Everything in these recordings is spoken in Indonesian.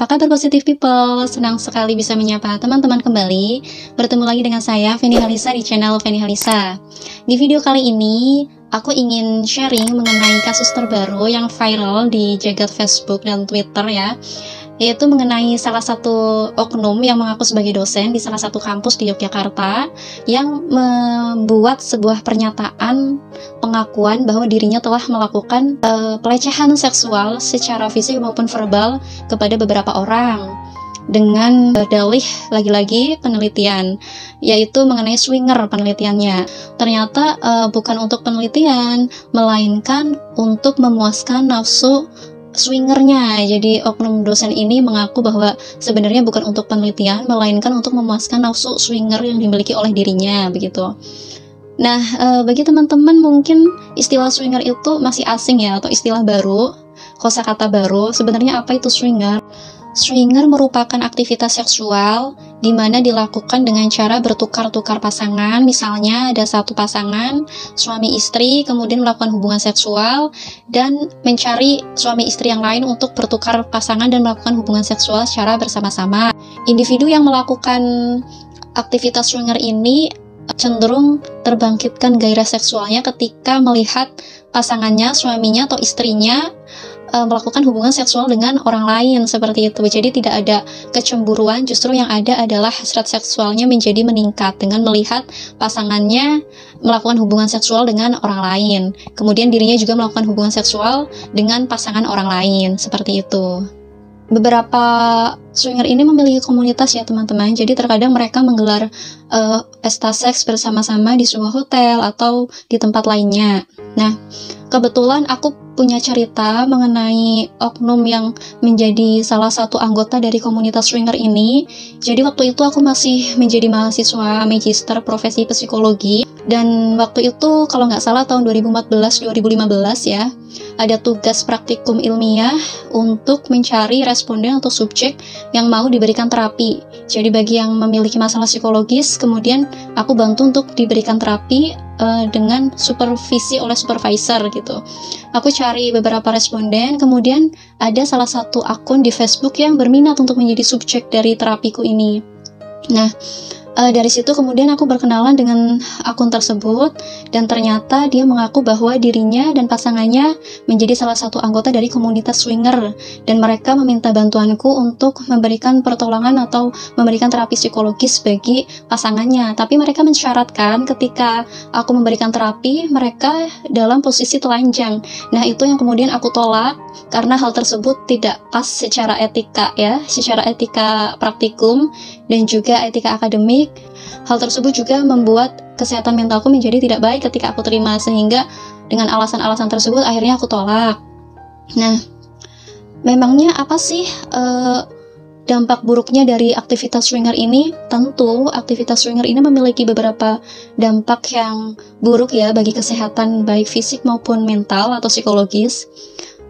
Apa kabar positif people? Senang sekali bisa menyapa teman-teman kembali. Bertemu lagi dengan saya, Feni Halisa, di channel Feni Halisa. Di video kali ini, aku ingin sharing mengenai kasus terbaru yang viral di jagat Facebook dan Twitter ya, yaitu mengenai salah satu oknum yang mengaku sebagai dosen di salah satu kampus di Yogyakarta yang membuat sebuah pernyataan pengakuan bahwa dirinya telah melakukan pelecehan seksual secara fisik maupun verbal kepada beberapa orang dengan dalih lagi-lagi penelitian, yaitu mengenai swinger penelitiannya. Ternyata bukan untuk penelitian, melainkan untuk memuaskan nafsu swingernya. Jadi oknum dosen ini mengaku bahwa sebenarnya bukan untuk penelitian, melainkan untuk memuaskan nafsu swinger yang dimiliki oleh dirinya, begitu. Nah, bagi teman-teman mungkin istilah swinger itu masih asing ya, atau istilah baru, kosakata baru. Sebenarnya apa itu swinger? Swinger merupakan aktivitas seksual di mana dilakukan dengan cara bertukar-tukar pasangan. Misalnya ada satu pasangan, suami istri, kemudian melakukan hubungan seksual dan mencari suami istri yang lain untuk bertukar pasangan dan melakukan hubungan seksual secara bersama-sama. Individu yang melakukan aktivitas swinger ini cenderung terbangkitkan gairah seksualnya ketika melihat pasangannya, suaminya atau istrinya melakukan hubungan seksual dengan orang lain, seperti itu. Jadi tidak ada kecemburuan, justru yang ada adalah hasrat seksualnya menjadi meningkat dengan melihat pasangannya melakukan hubungan seksual dengan orang lain. Kemudian dirinya juga melakukan hubungan seksual dengan pasangan orang lain, seperti itu. Beberapa swinger ini memiliki komunitas ya teman-teman, jadi terkadang mereka menggelar pesta seks bersama-sama di sebuah hotel atau di tempat lainnya. Nah, kebetulan aku punya cerita mengenai oknum yang menjadi salah satu anggota dari komunitas swinger ini. Jadi waktu itu aku masih menjadi mahasiswa magister profesi psikologi, dan waktu itu kalau nggak salah tahun 2014-2015 ya, ada tugas praktikum ilmiah untuk mencari responden atau subjek yang mau diberikan terapi. Jadi bagi yang memiliki masalah psikologis, kemudian aku bantu untuk diberikan terapi dengan supervisi oleh supervisor gitu. Aku cari beberapa responden, kemudian ada salah satu akun di Facebook yang berminat untuk menjadi subjek dari terapiku ini. Nah, dari situ kemudian aku berkenalan dengan akun tersebut, dan ternyata dia mengaku bahwa dirinya dan pasangannya menjadi salah satu anggota dari komunitas swinger, dan mereka meminta bantuanku untuk memberikan pertolongan atau memberikan terapi psikologis bagi pasangannya. Tapi mereka mensyaratkan ketika aku memberikan terapi, mereka dalam posisi telanjang. Nah, itu yang kemudian aku tolak karena hal tersebut tidak pas secara etika ya, secara etika praktikum dan juga etika akademik. Hal tersebut juga membuat kesehatan mentalku menjadi tidak baik ketika aku terima, sehingga dengan alasan-alasan tersebut akhirnya aku tolak. Nah, memangnya apa sih dampak buruknya dari aktivitas swinger ini? Tentu aktivitas swinger ini memiliki beberapa dampak yang buruk ya bagi kesehatan baik fisik maupun mental atau psikologis.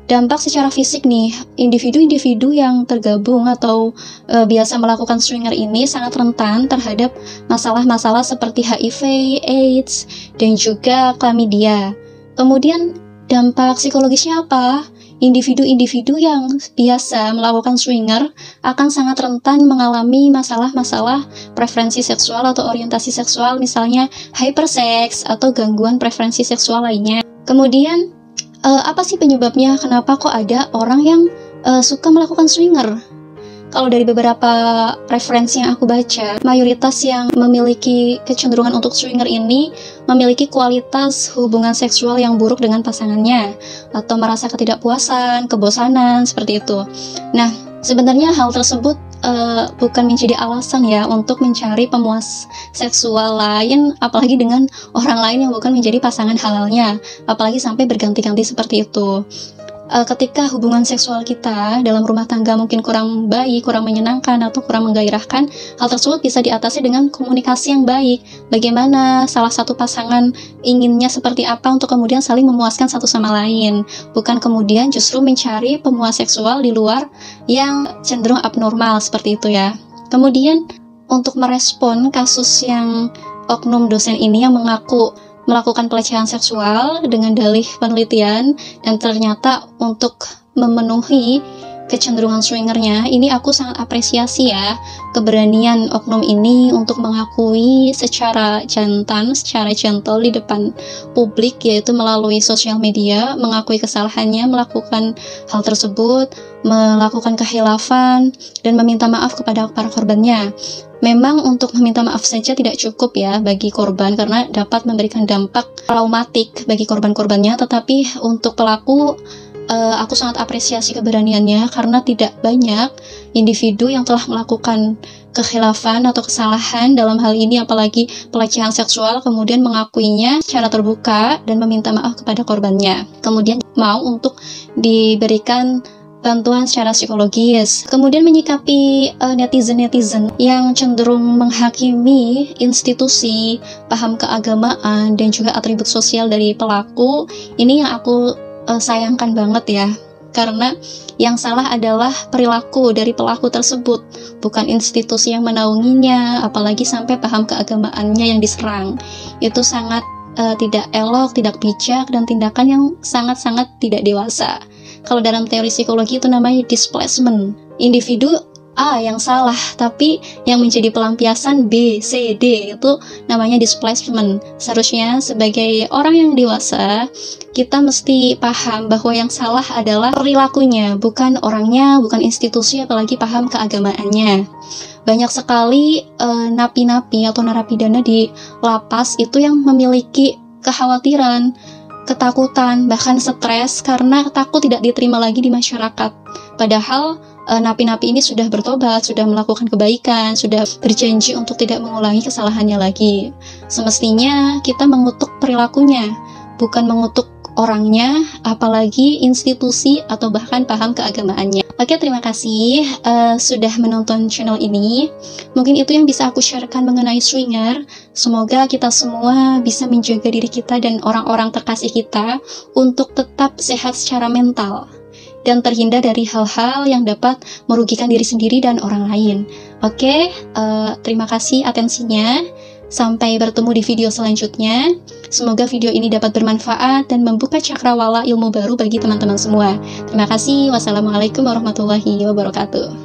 Dampak secara fisik nih, individu-individu yang tergabung atau biasa melakukan swinger ini sangat rentan terhadap masalah-masalah seperti HIV, AIDS, dan juga chlamydia. Kemudian dampak psikologisnya apa? Individu-individu yang biasa melakukan swinger akan sangat rentan mengalami masalah-masalah preferensi seksual atau orientasi seksual, misalnya hypersex atau gangguan preferensi seksual lainnya. Kemudian apa sih penyebabnya? Kenapa kok ada orang yang suka melakukan swinger? Kalau dari beberapa referensi yang aku baca, mayoritas yang memiliki kecenderungan untuk swinger ini memiliki kualitas hubungan seksual yang buruk dengan pasangannya, atau merasa ketidakpuasan, kebosanan, seperti itu. Nah, sebenarnya hal tersebut bukan menjadi alasan ya untuk mencari pemuas seksual lain, apalagi dengan orang lain yang bukan menjadi pasangan halalnya, apalagi sampai berganti-ganti seperti itu. Ketika hubungan seksual kita dalam rumah tangga mungkin kurang baik, kurang menyenangkan, atau kurang menggairahkan, hal tersebut bisa diatasi dengan komunikasi yang baik. Bagaimana salah satu pasangan inginnya seperti apa untuk kemudian saling memuaskan satu sama lain, bukan kemudian justru mencari pemuas seksual di luar yang cenderung abnormal seperti itu ya. Kemudian untuk merespon kasus yang oknum dosen ini yang mengaku melakukan pelecehan seksual dengan dalih penelitian, dan ternyata untuk memenuhi kecenderungan swingernya, ini aku sangat apresiasi ya keberanian oknum ini untuk mengakui secara jantan, secara gentle di depan publik, yaitu melalui sosial media, mengakui kesalahannya, melakukan hal tersebut, melakukan kekhilafan, dan meminta maaf kepada para korbannya. Memang untuk meminta maaf saja tidak cukup ya bagi korban, karena dapat memberikan dampak traumatik bagi korban-korbannya, tetapi untuk pelaku, aku sangat apresiasi keberaniannya karena tidak banyak individu yang telah melakukan kekhilafan atau kesalahan dalam hal ini, apalagi pelecehan seksual, kemudian mengakuinya secara terbuka dan meminta maaf kepada korbannya, kemudian mau untuk diberikan bantuan secara psikologis. Kemudian menyikapi netizen-netizen yang cenderung menghakimi institusi, paham keagamaan, dan juga atribut sosial dari pelaku, ini yang aku sayangkan banget ya, karena yang salah adalah perilaku dari pelaku tersebut, bukan institusi yang menaunginya, apalagi sampai paham keagamaannya yang diserang. Itu sangat tidak elok, tidak bijak, dan tindakan yang sangat-sangat tidak dewasa. Kalau dalam teori psikologi itu namanya displacement. Individu A yang salah, tapi yang menjadi pelampiasan B, C, D, itu namanya displacement. Seharusnya sebagai orang yang dewasa, kita mesti paham bahwa yang salah adalah perilakunya, bukan orangnya, bukan institusi, apalagi paham keagamaannya. Banyak sekali napi-napi atau narapidana di lapas itu yang memiliki kekhawatiran, ketakutan, bahkan stres karena takut tidak diterima lagi di masyarakat. Padahal napi-napi ini sudah bertobat, sudah melakukan kebaikan, sudah berjanji untuk tidak mengulangi kesalahannya lagi. Semestinya kita mengutuk perilakunya, bukan mengutuk orangnya, apalagi institusi atau bahkan paham keagamaannya. Oke, terima kasih sudah menonton channel ini. Mungkin itu yang bisa aku sharekan mengenai swinger. Semoga kita semua bisa menjaga diri kita dan orang-orang terkasih kita untuk tetap sehat secara mental dan terhindar dari hal-hal yang dapat merugikan diri sendiri dan orang lain. Oke, terima kasih atensinya. Sampai bertemu di video selanjutnya. Semoga video ini dapat bermanfaat dan membuka cakrawala ilmu baru bagi teman-teman semua. Terima kasih. Wassalamualaikum warahmatullahi wabarakatuh.